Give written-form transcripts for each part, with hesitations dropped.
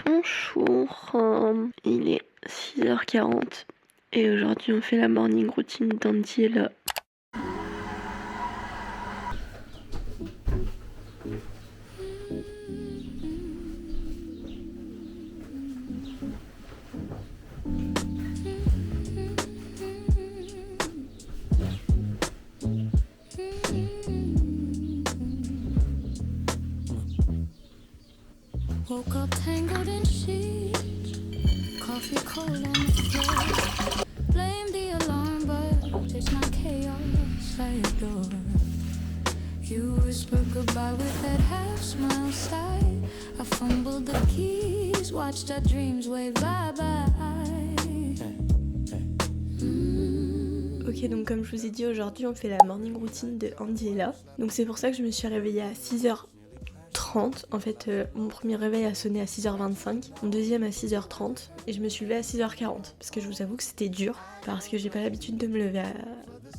Bonjour, il est 6h40 et aujourd'hui on fait la morning routine d'Angela. Woke up tangled in sheets, coffee cold on the floor. Blame the alarm, but it's not chaos I adore. You whisper goodbye with that half smile side. I fumbled the keys, watched our dreams wave bye-bye. Ok, donc comme je vous ai dit, aujourd'hui on fait la morning routine de Angela. Donc c'est pour ça que je me suis réveillée à 6h30. En fait, mon premier réveil a sonné à 6h25, mon deuxième à 6h30 et je me suis levée à 6h40 parce que je vous avoue que c'était dur parce que j'ai pas l'habitude de me lever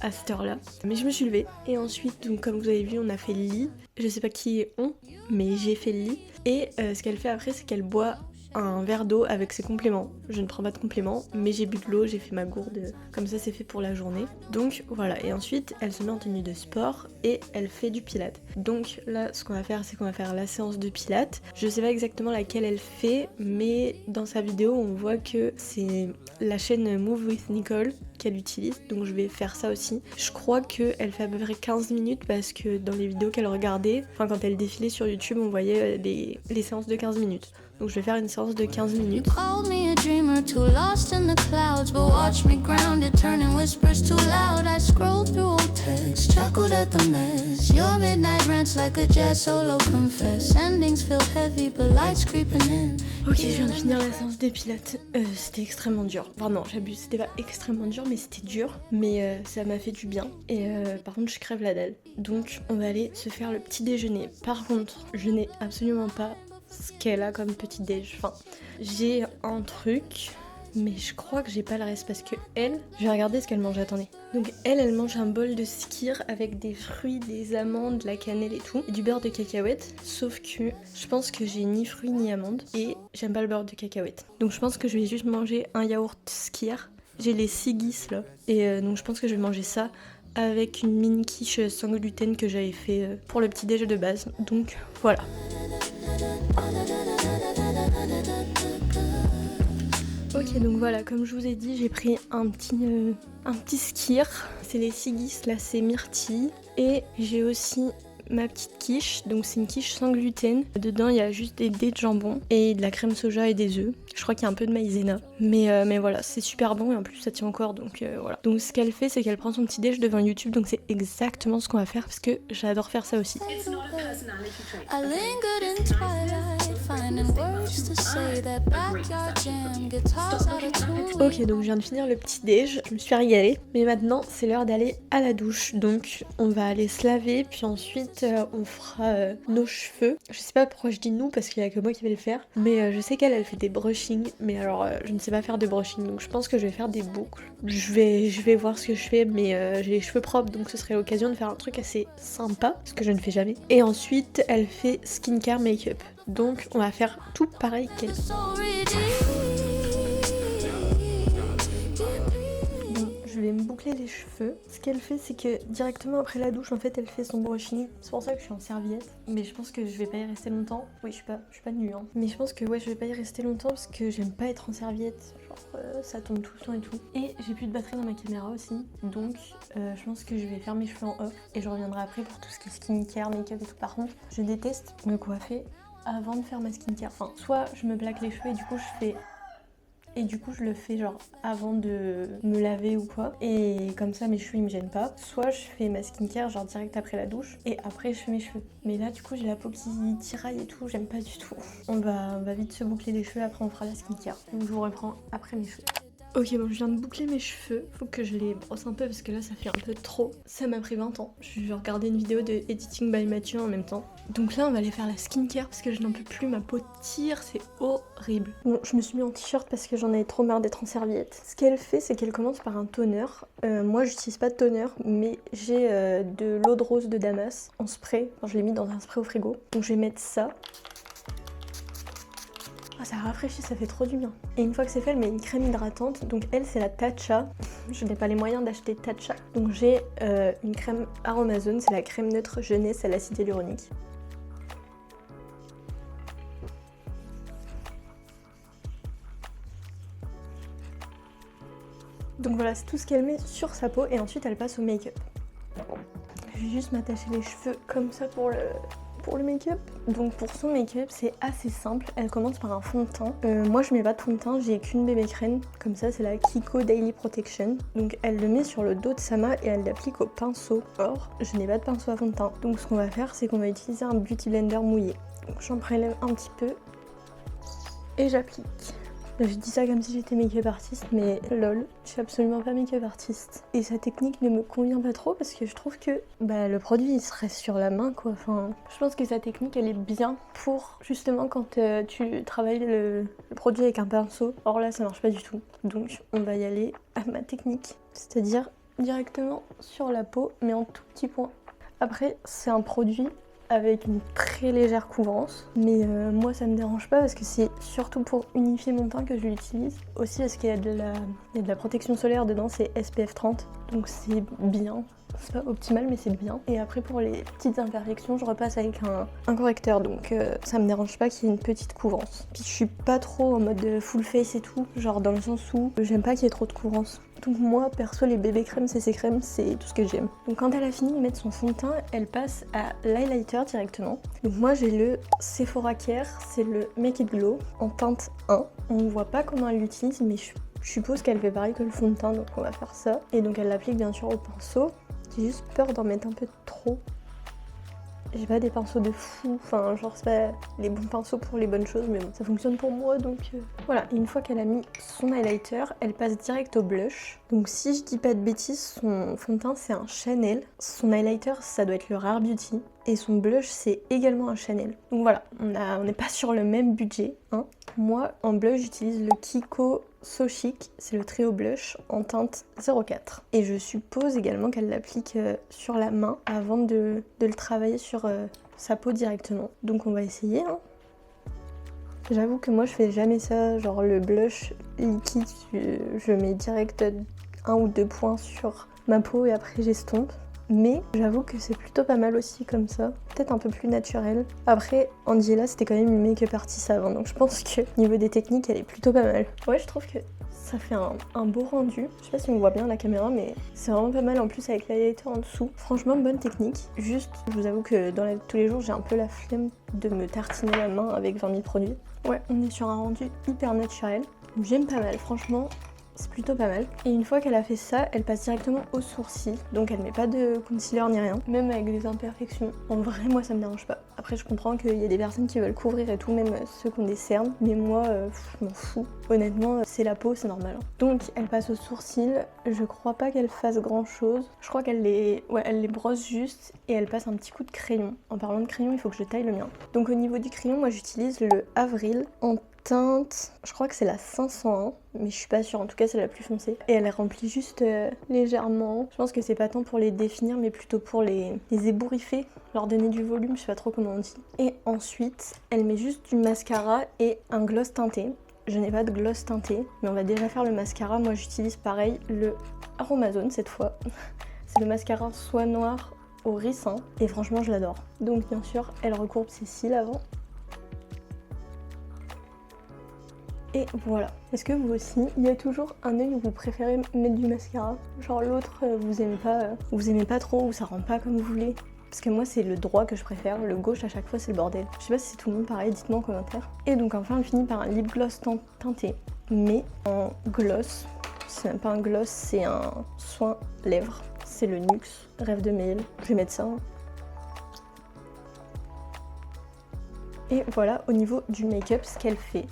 à cette heure-là. Mais je me suis levée et ensuite, donc comme vous avez vu, on a fait le lit. Je sais pas qui est on, mais j'ai fait le lit. Et ce qu'elle fait après, c'est qu'elle boit un verre d'eau avec ses compléments. Je ne prends pas de compléments, mais j'ai bu de l'eau, j'ai fait ma gourde, comme ça c'est fait pour la journée. Donc voilà, et ensuite elle se met en tenue de sport et elle fait du pilates. Donc là ce qu'on va faire, c'est qu'on va faire la séance de pilates. Je sais pas exactement laquelle elle fait, mais dans sa vidéo on voit que c'est la chaîne Move with Nicole qu'elle utilise, donc je vais faire ça aussi. Je crois qu'elle fait à peu près 15 minutes parce que dans les vidéos qu'elle regardait, enfin quand elle défilait sur YouTube, on voyait les séances de 15 minutes. Donc je vais faire une séance de 15 minutes. Called me a dreamer, too lost in the clouds, but watch me grounded, turning whispers too loud. I scrolled through old texts, chuckled at the mess. Your midnight rants like a jazz solo confess. Endings feel heavy, but lights creeping in. Ok, je viens de finir la séance de pilates. C'était extrêmement dur. Enfin non, j'abuse, c'était pas extrêmement dur, mais c'était dur. Mais ça m'a fait du bien. Et par contre, je crève la dalle. Donc on va aller se faire le petit déjeuner. Par contre, je n'ai absolument pas ce qu'elle a comme petit déj. Enfin, j'ai un truc, mais je crois que j'ai pas le reste parce que elle, je vais regarder ce qu'elle mange, attendez. Donc elle mange un bol de skyr avec des fruits, des amandes, de la cannelle et tout, et du beurre de cacahuète. Sauf que je pense que j'ai ni fruits ni amandes et j'aime pas le beurre de cacahuète. Donc je pense que je vais juste manger un yaourt skyr. J'ai les Sigis là, et donc je pense que je vais manger ça avec une mini quiche sans gluten que j'avais fait pour le petit déj de base. Donc voilà. Ok, donc voilà, comme je vous ai dit, j'ai pris un petit skyr. C'est les Sigis, là c'est myrtille. Et j'ai aussi ma petite quiche, donc c'est une quiche sans gluten. Dedans il y a juste des dés de jambon et de la crème soja et des œufs. Je crois qu'il y a un peu de maïzena. Mais voilà, c'est super bon et en plus ça tient encore, donc voilà. Donc ce qu'elle fait, c'est qu'elle prend son petit déj devant YouTube, donc c'est exactement ce qu'on va faire parce que j'adore faire ça aussi. I lingered in twilight, finding words to say. That backyard jam, guitars out of tune. Ok, donc je viens de finir le petit déj, je me suis régalée, mais maintenant c'est l'heure d'aller à la douche. Donc on va aller se laver, puis ensuite on fera nos cheveux. Je sais pas pourquoi je dis nous parce qu'il y a que moi qui vais le faire, mais je sais qu'elle fait des brushing, mais alors je ne sais pas faire de brushing, donc je pense que je vais faire des boucles. Je vais voir ce que je fais, mais j'ai les cheveux propres, donc ce serait l'occasion de faire un truc assez sympa, ce que je ne fais jamais. Et ensuite elle fait skincare make-up, donc on va faire tout pareil qu'elle. So redeemed. Je vais me boucler les cheveux. Ce qu'elle fait, c'est que directement après la douche, en fait, elle fait son brushing. C'est pour ça que je suis en serviette. Mais je pense que je vais pas y rester longtemps. Oui, je suis pas nue, hein. Mais je pense que ouais, je vais pas y rester longtemps parce que j'aime pas être en serviette. Genre, ça tombe tout le temps et tout. Et j'ai plus de batterie dans ma caméra aussi. Donc, je pense que je vais faire mes cheveux en off. Et je reviendrai après pour tout ce qui est skincare, make-up et tout. Par contre, je déteste me coiffer avant de faire ma skincare. Enfin, soit je me plaque les cheveux et du coup, je le fais genre avant de me laver ou quoi. Et comme ça mes cheveux ils me gênent pas. Soit je fais ma skincare genre direct après la douche et après je fais mes cheveux. Mais là du coup j'ai la peau qui tiraille et tout, j'aime pas du tout. On va vite se boucler les cheveux, après on fera la skincare. Donc je vous reprends après mes cheveux. Ok, bon, je viens de boucler mes cheveux. Faut que je les brosse un peu parce que là, ça fait un peu trop. Ça m'a pris 20 ans. Je vais regarder une vidéo de Editing by Mathieu en même temps. Donc là, on va aller faire la skincare parce que je n'en peux plus. Ma peau tire, c'est horrible. Bon, je me suis mis en t-shirt parce que j'en avais trop marre d'être en serviette. Ce qu'elle fait, c'est qu'elle commence par un toner. Moi, j'utilise pas de toner, mais j'ai de l'eau de rose de Damas en spray. Enfin, je l'ai mis dans un spray au frigo. Donc je vais mettre ça. Oh, ça rafraîchit, ça fait trop du bien. Et une fois que c'est fait, elle met une crème hydratante. Donc elle, c'est la Tatcha. Je n'ai pas les moyens d'acheter Tatcha. Donc j'ai une crème Aromazone, c'est la crème neutre jeunesse à l'acide hyaluronique. Donc voilà, c'est tout ce qu'elle met sur sa peau et ensuite elle passe au make-up. Je vais juste m'attacher les cheveux comme ça pour le make-up. Donc pour son make-up, c'est assez simple. Elle commence par un fond de teint. Moi je mets pas de fond de teint, j'ai qu'une bébé crème. Comme ça, c'est la Kiko Daily Protection. Donc elle le met sur le dos de sa main et elle l'applique au pinceau. Or, je n'ai pas de pinceau à fond de teint. Donc ce qu'on va faire, c'est qu'on va utiliser un beauty blender mouillé. Donc j'en prélève un petit peu et j'applique. Je dis ça comme si j'étais make-up artiste, mais lol, je suis absolument pas make-up artiste. Et sa technique ne me convient pas trop parce que je trouve que le produit il se reste sur la main quoi. Enfin, je pense que sa technique elle est bien pour justement quand tu travailles le produit avec un pinceau. Or là ça marche pas du tout. Donc on va y aller à ma technique, c'est-à-dire directement sur la peau mais en tout petit point. Après c'est un produit avec une très légère couvrance, mais moi ça me dérange pas parce que c'est surtout pour unifier mon teint que je l'utilise. Aussi parce qu'il y a de la protection solaire dedans, c'est SPF 30, donc c'est bien. C'est pas optimal mais c'est bien. Et après pour les petites imperfections, je repasse avec un correcteur, donc ça me dérange pas qu'il y ait une petite couvrance. Puis je suis pas trop en mode full face et tout, genre dans le sens où j'aime pas qu'il y ait trop de couvrance. Donc moi, perso, les bébés crèmes, CC crèmes, c'est tout ce que j'aime. Donc quand elle a fini de mettre son fond de teint, elle passe à l'highlighter directement. Donc moi, j'ai le Sephora Care, c'est le Make It Glow en teinte 1. On voit pas comment elle l'utilise, mais je suppose qu'elle fait pareil que le fond de teint, donc on va faire ça. Et donc elle l'applique bien sûr au pinceau. J'ai juste peur d'en mettre un peu trop. J'ai pas des pinceaux de fou, enfin genre c'est pas les bons pinceaux pour les bonnes choses, mais bon, ça fonctionne pour moi donc voilà. Et une fois qu'elle a mis son highlighter, elle passe direct au blush. Donc si je dis pas de bêtises, son fond de teint c'est un Chanel, son highlighter ça doit être le Rare Beauty et son blush c'est également un Chanel. Donc voilà, on n'est pas sur le même budget, hein. Moi en blush j'utilise le Kiko So Chic, c'est le trio blush en teinte 04. Et je suppose également qu'elle l'applique sur la main avant de le travailler sur sa peau directement. Donc on va essayer, hein. J'avoue que moi je fais jamais ça, genre le blush liquide, je mets direct 1 ou 2 points sur ma peau et après j'estompe. Mais j'avoue que c'est plutôt pas mal aussi comme ça, peut-être un peu plus naturel. Après, Angela c'était quand même une make-up artiste avant, donc je pense que niveau des techniques elle est plutôt pas mal. Ouais, je trouve que ça fait un beau rendu. Je sais pas si on voit bien la caméra, mais c'est vraiment pas mal en plus avec l'highlighter en dessous. Franchement, bonne technique. Juste, je vous avoue que dans tous les jours j'ai un peu la flemme de me tartiner la main avec 20 000 produits. Ouais, on est sur un rendu hyper naturel. J'aime pas mal, franchement. C'est plutôt pas mal. Et une fois qu'elle a fait ça, elle passe directement au sourcil. Donc elle met pas de concealer ni rien. Même avec des imperfections. En vrai, moi ça me dérange pas. Après, je comprends qu'il y a des personnes qui veulent couvrir et tout, même ceux qui ont des cernes. Mais moi, je m'en fous. Honnêtement, c'est la peau, c'est normal. Donc elle passe au sourcil. Je crois pas qu'elle fasse grand chose. Je crois qu'elle elle les brosse juste et elle passe un petit coup de crayon. En parlant de crayon, il faut que je taille le mien. Donc au niveau du crayon, moi j'utilise le Avril en teinte, je crois que c'est la 501, mais je suis pas sûre, en tout cas c'est la plus foncée. Et elle remplit juste légèrement. Je pense que c'est pas tant pour les définir, mais plutôt pour les ébouriffer, leur donner du volume, je sais pas trop comment on dit. Et ensuite, elle met juste du mascara et un gloss teinté. Je n'ai pas de gloss teinté, mais on va déjà faire le mascara. Moi j'utilise le Aromazone cette fois. C'est le mascara soie noire au ricin, et franchement je l'adore. Donc bien sûr, elle recourbe ses cils avant. Et voilà. Est-ce que vous aussi, il y a toujours un œil où vous préférez mettre du mascara? Genre l'autre, vous aimez pas trop, ou ça rend pas comme vous voulez? Parce que moi, c'est le droit que je préfère, le gauche à chaque fois, c'est le bordel. Je sais pas si c'est tout le monde pareil, dites-moi en commentaire. Et donc enfin, elle finit par un lip gloss teinté, mais en gloss. C'est même pas un gloss, c'est un soin lèvres. C'est le NYX Rêve de Miel. Je vais mettre ça. Et voilà, au niveau du make-up, ce qu'elle fait.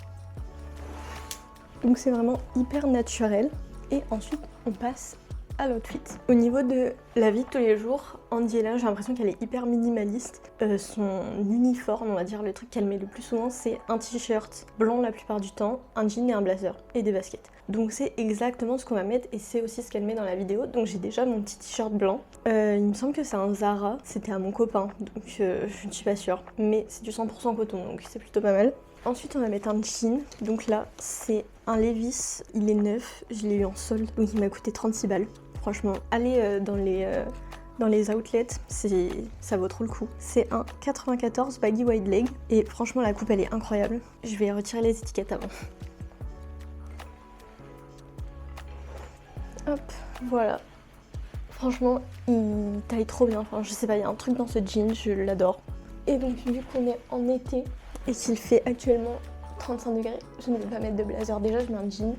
Donc c'est vraiment hyper naturel. Et ensuite, on passe à l'outfit. Au niveau de la vie de tous les jours, Angela, j'ai l'impression qu'elle est hyper minimaliste. Son uniforme, on va dire, le truc qu'elle met le plus souvent, c'est un t-shirt blanc la plupart du temps, un jean et un blazer, et des baskets. Donc c'est exactement ce qu'on va mettre, et c'est aussi ce qu'elle met dans la vidéo. Donc j'ai déjà mon petit t-shirt blanc. Il me semble que c'est un Zara, c'était à mon copain, donc je ne suis pas sûre. Mais c'est du 100% coton, donc c'est plutôt pas mal. Ensuite on va mettre un jean, donc là c'est un Levi's, il est neuf, je l'ai eu en solde, donc il m'a coûté 36 balles. Franchement, allez dans les outlets, ça vaut trop le coup. C'est un 94 baggy wide leg et franchement la coupe elle est incroyable. Je vais retirer les étiquettes avant. Hop, voilà. Franchement, il taille trop bien. Enfin, je sais pas, il y a un truc dans ce jean, je l'adore. Et donc, vu qu'on est en été et qu'il fait actuellement 35 degrés, je ne vais pas mettre de blazer. Déjà, je mets un jean.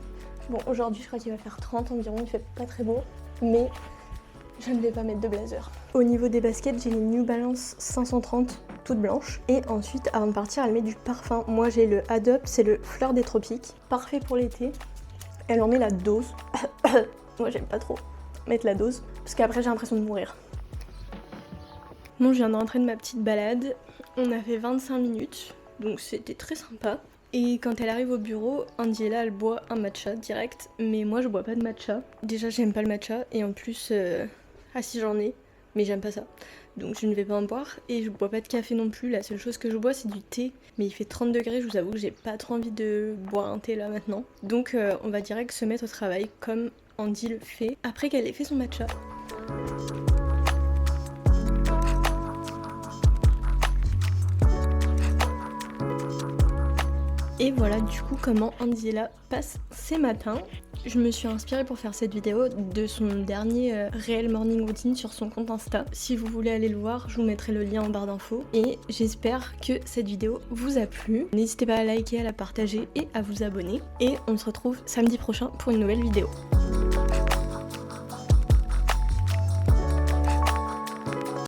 Bon, aujourd'hui, je crois qu'il va faire 30 environ, il fait pas très beau, mais je ne vais pas mettre de blazer. Au niveau des baskets, j'ai les New Balance 530, toutes blanches. Et ensuite, avant de partir, elle met du parfum. Moi, j'ai le Adopt, c'est le Fleur des Tropiques. Parfait pour l'été. Elle en met la dose. Moi, j'aime pas trop mettre la dose, parce qu'après j'ai l'impression de mourir. Bon, je viens de rentrer de ma petite balade, on a fait 25 minutes, donc c'était très sympa. Et quand elle arrive au bureau, Angela elle boit un matcha direct, mais moi je bois pas de matcha. Déjà j'aime pas le matcha, et en plus, si j'en ai, mais j'aime pas ça. Donc je ne vais pas en boire, et je bois pas de café non plus, la seule chose que je bois c'est du thé. Mais il fait 30 degrés, je vous avoue que j'ai pas trop envie de boire un thé là maintenant. Donc on va direct se mettre au travail comme Andy le fait après qu'elle ait fait son matcha. Et voilà du coup comment Angela passe ses matins. Je me suis inspirée pour faire cette vidéo de son dernier réel morning routine sur son compte Insta. Si vous voulez aller le voir, je vous mettrai le lien en barre d'infos. Et j'espère que cette vidéo vous a plu. N'hésitez pas à liker, à la partager et à vous abonner. Et on se retrouve samedi prochain pour une nouvelle vidéo.